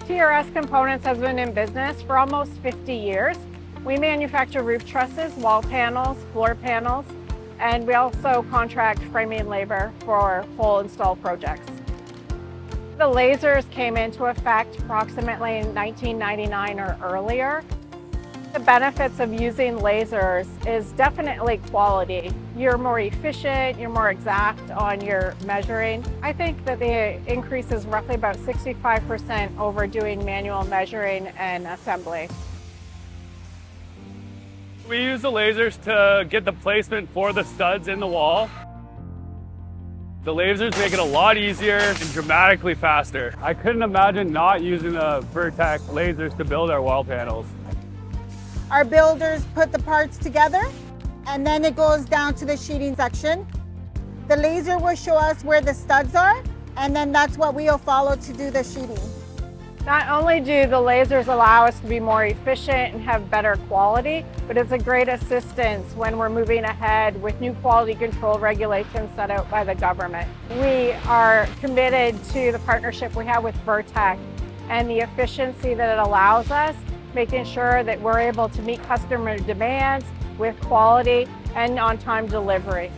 TRS Components has been in business for almost 50 years. We manufacture roof trusses, wall panels, floor panels, and we also contract framing labor for full install projects. The lasers came into effect approximately in 1999 or earlier. The benefits of using lasers is definitely quality. You're more efficient, you're more exact on your measuring. I think that the increase is roughly about 65% over doing manual measuring and assembly. We use the lasers to get the placement for the studs in the wall. The lasers make it a lot easier and dramatically faster. I couldn't imagine not using the VIrtek lasers to build our wall panels. Our builders put the parts together and then it goes down to the sheeting section. The laser will show us where the studs are, and then that's what we'll follow to do the sheeting. Not only do the lasers allow us to be more efficient and have better quality, but it's a great assistance when we're moving ahead with new quality control regulations set out by the government. We are committed to the partnership we have with VIrtek and the efficiency that it allows us, making sure that we're able to meet customer demands with quality and on-time delivery.